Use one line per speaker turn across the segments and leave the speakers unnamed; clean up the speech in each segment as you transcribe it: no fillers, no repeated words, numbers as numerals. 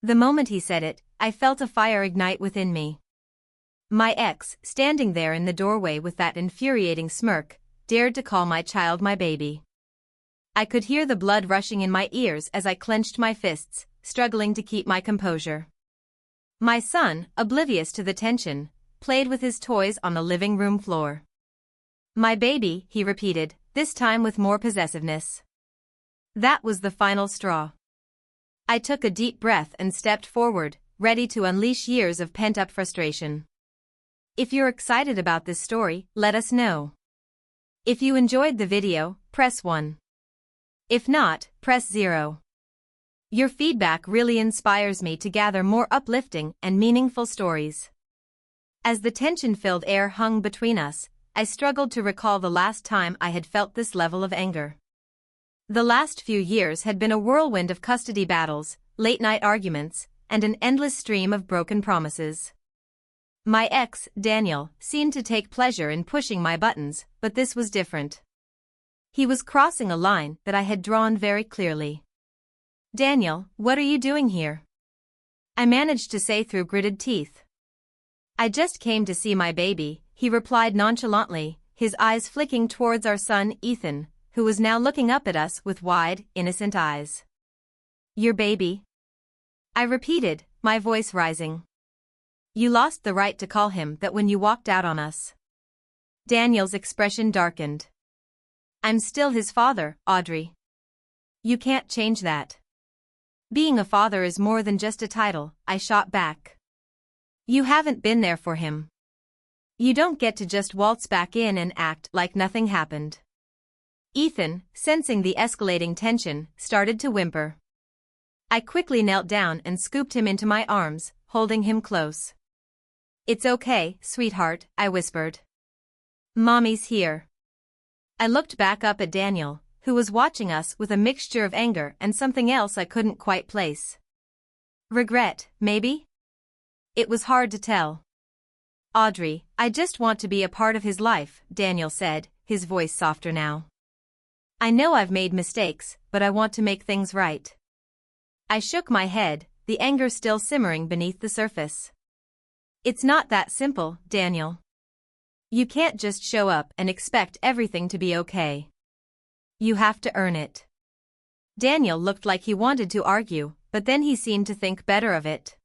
The moment he said it, I felt a fire ignite within me. My ex, standing there in the doorway with that infuriating smirk, dared to call my child my baby. I could hear the blood rushing in my ears as I clenched my fists, struggling to keep my composure. My son, oblivious to the tension, played with his toys on the living room floor. My baby, he repeated, this time with more possessiveness. That was the final straw. I took a deep breath and stepped forward, ready to unleash years of pent-up frustration. If you're excited about this story, let us know. If you enjoyed the video, press 1. If not, press 0. Your feedback really inspires me to gather more uplifting and meaningful stories. As the tension-filled air hung between us, I struggled to recall the last time I had felt this level of anger. The last few years had been a whirlwind of custody battles, late-night arguments, and an endless stream of broken promises. My ex, Daniel, seemed to take pleasure in pushing my buttons, but this was different. He was crossing a line that I had drawn very clearly. "Daniel, what are you doing here?" I managed to say through gritted teeth. "I just came to see my baby," he replied nonchalantly, his eyes flicking towards our son Ethan, who was now looking up at us with wide, innocent eyes. "Your baby?" I repeated, my voice rising. "You lost the right to call him that when you walked out on us." Daniel's expression darkened. "I'm still his father, Audrey. You can't change that. Being a father is more than just a title," I shot back. "You haven't been there for him. You don't get to just waltz back in and act like nothing happened." Ethan, sensing the escalating tension, started to whimper. I quickly knelt down and scooped him into my arms, holding him close. "It's okay, sweetheart," I whispered. "Mommy's here." I looked back up at Daniel, who was watching us with a mixture of anger and something else I couldn't quite place. Regret, maybe? It was hard to tell. "Audrey, I just want to be a part of his life," Daniel said, his voice softer now. "I know I've made mistakes, but I want to make things right." I shook my head, the anger still simmering beneath the surface. "It's not that simple, Daniel. You can't just show up and expect everything to be okay. You have to earn it." Daniel looked like he wanted to argue, but then he seemed to think better of it.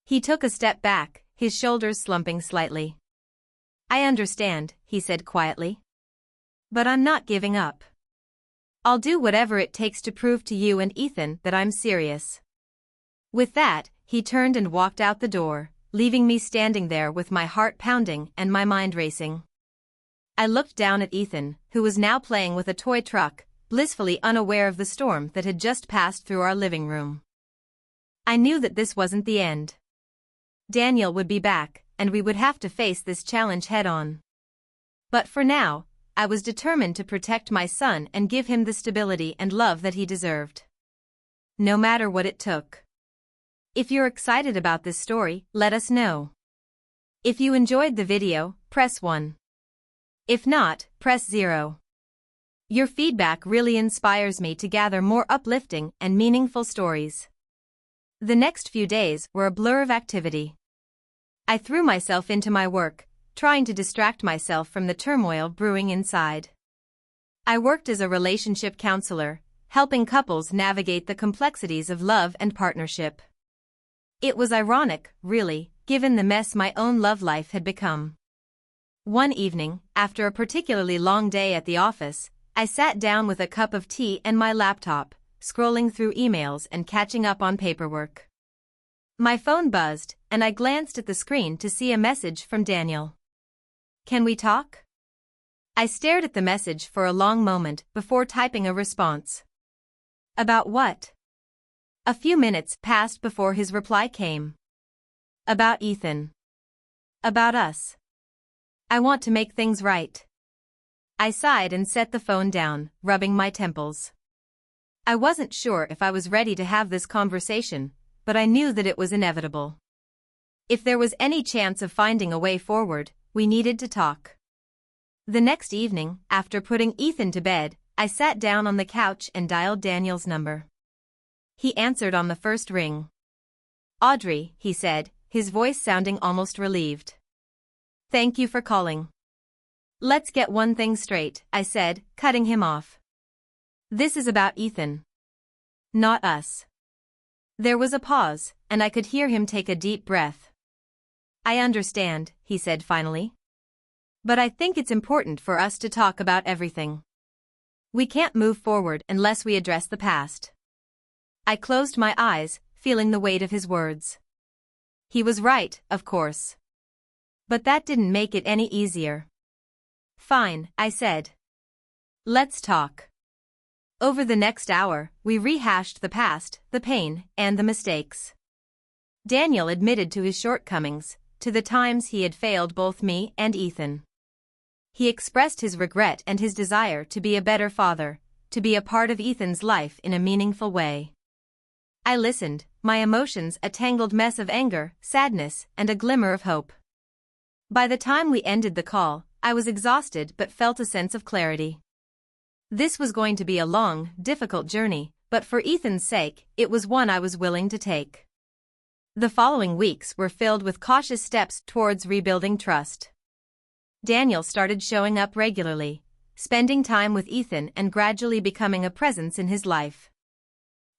He took a step back, his shoulders slumping slightly. "I understand," he said quietly. "But I'm not giving up. I'll do whatever it takes to prove to you and Ethan that I'm serious." With that, he turned and walked out the door, leaving me standing there with my heart pounding and my mind racing. I looked down at Ethan, who was now playing with a toy truck, blissfully unaware of the storm that had just passed through our living room. I knew that this wasn't the end. Daniel would be back, and we would have to face this challenge head-on. But for now, I was determined to protect my son and give him the stability and love that he deserved. No matter what it took. If you're excited about this story, let us know. If you enjoyed the video, press 1. If not, press 0. Your feedback really inspires me to gather more uplifting and meaningful stories. The next few days were a blur of activity. I threw myself into my work, trying to distract myself from the turmoil brewing inside. I worked as a relationship counselor, helping couples navigate the complexities of love and partnership. It was ironic, really, given the mess my own love life had become. One evening, after a particularly long day at the office, I sat down with a cup of tea and my laptop, scrolling through emails and catching up on paperwork. My phone buzzed, and I glanced at the screen to see a message from Daniel. "Can we talk?" I stared at the message for a long moment before typing a response. "About what?" A few minutes passed before his reply came. "About Ethan. About us. I want to make things right." I sighed and set the phone down, rubbing my temples. I wasn't sure if I was ready to have this conversation, but I knew that it was inevitable. If there was any chance of finding a way forward, we needed to talk. The next evening, after putting Ethan to bed, I sat down on the couch and dialed Daniel's number. He answered on the first ring. Audrey, he said, his voice sounding almost relieved. Thank you for calling. Let's get one thing straight, I said, cutting him off. This is about Ethan. Not us. There was a pause, and I could hear him take a deep breath. I understand, he said finally. But I think it's important for us to talk about everything. We can't move forward unless we address the past. I closed my eyes, feeling the weight of his words. He was right, of course. But that didn't make it any easier. Fine, I said. Let's talk. Over the next hour, we rehashed the past, the pain, and the mistakes. Daniel admitted to his shortcomings, to the times he had failed both me and Ethan. He expressed his regret and his desire to be a better father, to be a part of Ethan's life in a meaningful way. I listened, my emotions a tangled mess of anger, sadness, and a glimmer of hope. By the time we ended the call, I was exhausted but felt a sense of clarity. This was going to be a long, difficult journey, but for Ethan's sake, it was one I was willing to take. The following weeks were filled with cautious steps towards rebuilding trust. Daniel started showing up regularly, spending time with Ethan and gradually becoming a presence in his life.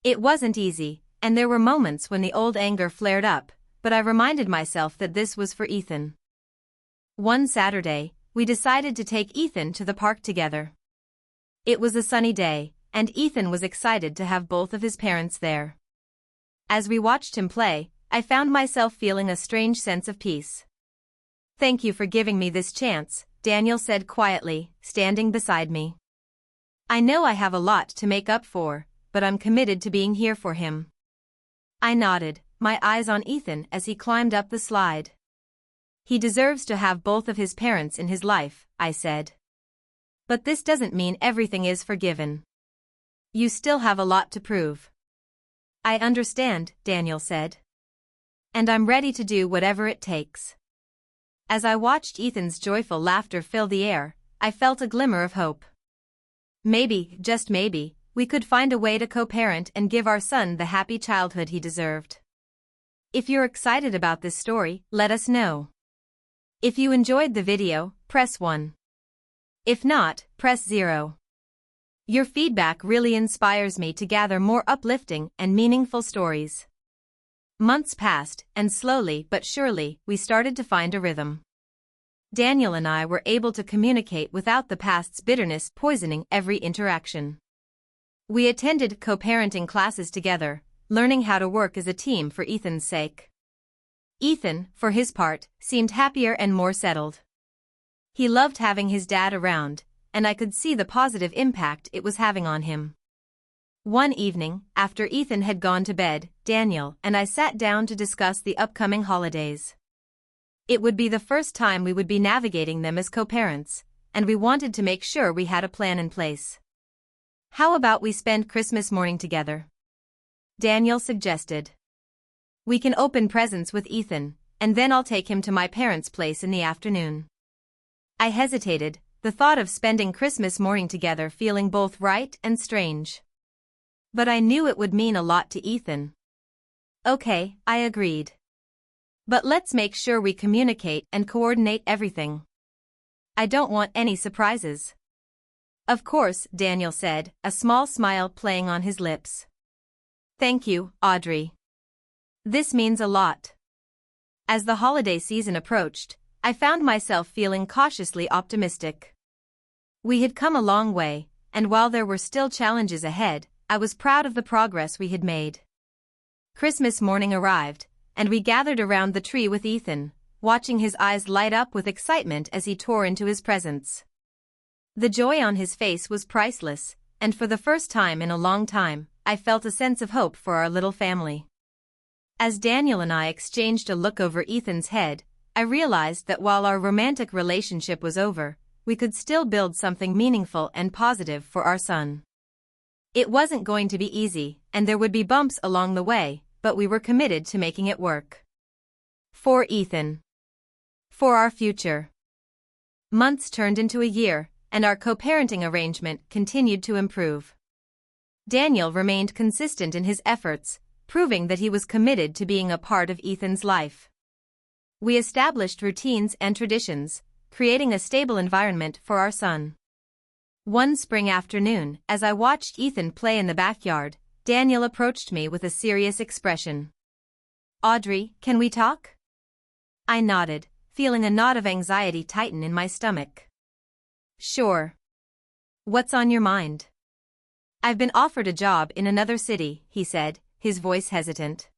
It wasn't easy, and there were moments when the old anger flared up, but I reminded myself that this was for Ethan. One Saturday, we decided to take Ethan to the park together. It was a sunny day, and Ethan was excited to have both of his parents there. As we watched him play, I found myself feeling a strange sense of peace. Thank you for giving me this chance, Daniel said quietly, standing beside me. I know I have a lot to make up for, but I'm committed to being here for him. I nodded, my eyes on Ethan as he climbed up the slide. He deserves to have both of his parents in his life, I said. But this doesn't mean everything is forgiven. You still have a lot to prove. I understand, Daniel said. And I'm ready to do whatever it takes. As I watched Ethan's joyful laughter fill the air, I felt a glimmer of hope. Maybe, just maybe, we could find a way to co-parent and give our son the happy childhood he deserved. If you're excited about this story, let us know. If you enjoyed the video, press 1. If not, press 0. Your feedback really inspires me to gather more uplifting and meaningful stories. Months passed, and slowly but surely, we started to find a rhythm. Daniel and I were able to communicate without the past's bitterness poisoning every interaction. We attended co-parenting classes together, learning how to work as a team for Ethan's sake. Ethan, for his part, seemed happier and more settled. He loved having his dad around, and I could see the positive impact it was having on him. One evening, after Ethan had gone to bed, Daniel and I sat down to discuss the upcoming holidays. It would be the first time we would be navigating them as co-parents, and we wanted to make sure we had a plan in place. How about we spend Christmas morning together? Daniel suggested. We can open presents with Ethan, and then I'll take him to my parents' place in the afternoon. I hesitated, the thought of spending Christmas morning together feeling both right and strange. But I knew it would mean a lot to Ethan. Okay, I agreed. But let's make sure we communicate and coordinate everything. I don't want any surprises. Of course, Daniel said, a small smile playing on his lips. Thank you, Audrey. This means a lot. As the holiday season approached, I found myself feeling cautiously optimistic. We had come a long way, and while there were still challenges ahead, I was proud of the progress we had made. Christmas morning arrived, and we gathered around the tree with Ethan, watching his eyes light up with excitement as he tore into his presents. The joy on his face was priceless, and for the first time in a long time, I felt a sense of hope for our little family. As Daniel and I exchanged a look over Ethan's head, I realized that while our romantic relationship was over, we could still build something meaningful and positive for our son. It wasn't going to be easy, and there would be bumps along the way, but we were committed to making it work. For Ethan. For our future. Months turned into a year, and our co-parenting arrangement continued to improve. Daniel remained consistent in his efforts, proving that he was committed to being a part of Ethan's life. We established routines and traditions, creating a stable environment for our son. One spring afternoon, as I watched Ethan play in the backyard, Daniel approached me with a serious expression. "Audrey, can we talk?" I nodded, feeling a knot of anxiety tighten in my stomach. "Sure. What's on your mind?" "I've been offered a job in another city," he said, his voice hesitant.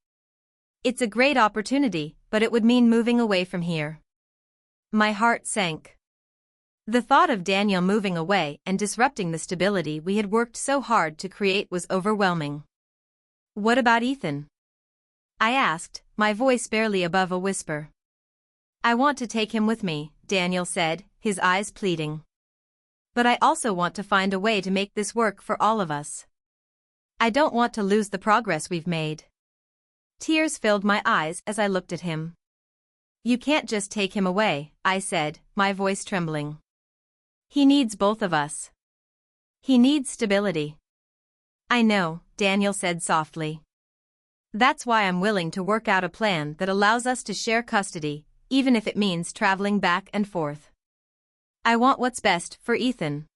"It's a great opportunity, but it would mean moving away from here." My heart sank. The thought of Daniel moving away and disrupting the stability we had worked so hard to create was overwhelming. "What about Ethan?" I asked, my voice barely above a whisper. "I want to take him with me," Daniel said, his eyes pleading. "But I also want to find a way to make this work for all of us. I don't want to lose the progress we've made." Tears filled my eyes as I looked at him. "You can't just take him away," I said, my voice trembling. "He needs both of us. He needs stability." "I know," Daniel said softly. "That's why I'm willing to work out a plan that allows us to share custody, even if it means traveling back and forth. I want what's best for Ethan."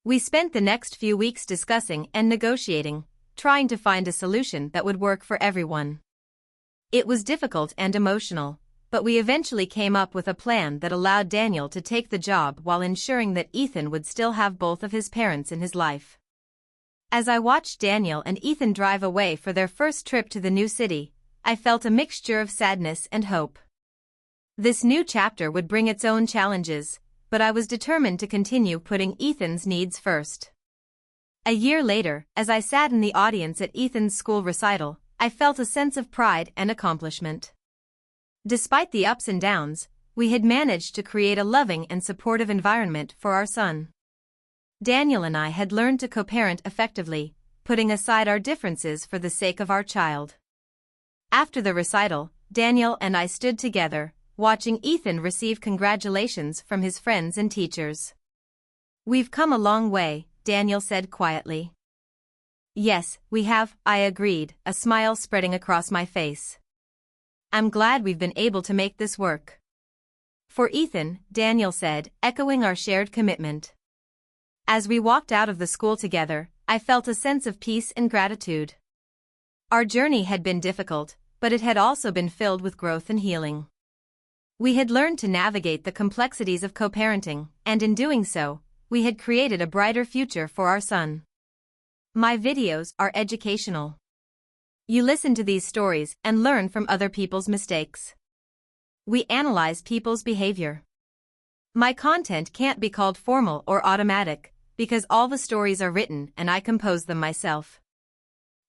We spent the next few weeks discussing and negotiating, trying to find a solution that would work for everyone. It was difficult and emotional, but we eventually came up with a plan that allowed Daniel to take the job while ensuring that Ethan would still have both of his parents in his life. As I watched Daniel and Ethan drive away for their first trip to the new city, I felt a mixture of sadness and hope. This new chapter would bring its own challenges, but I was determined to continue putting Ethan's needs first. A year later, as I sat in the audience at Ethan's school recital, I felt a sense of pride and accomplishment. Despite the ups and downs, we had managed to create a loving and supportive environment for our son. Daniel and I had learned to co-parent effectively, putting aside our differences for the sake of our child. After the recital, Daniel and I stood together, watching Ethan receive congratulations from his friends and teachers. "We've come a long way," Daniel said quietly. "Yes, we have," I agreed, a smile spreading across my face. "I'm glad we've been able to make this work." "For Ethan," Daniel said, echoing our shared commitment. As we walked out of the school together, I felt a sense of peace and gratitude. Our journey had been difficult, but it had also been filled with growth and healing. We had learned to navigate the complexities of co-parenting, and in doing so, we had created a brighter future for our son. My videos are educational. You listen to these stories and learn from other people's mistakes. We analyze people's behavior. My content can't be called formal or automatic, because all the stories are written and I compose them myself.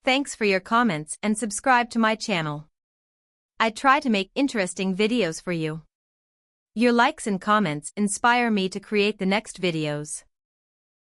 Thanks for your comments and subscribe to my channel. I try to make interesting videos for you. Your likes and comments inspire me to create the next videos.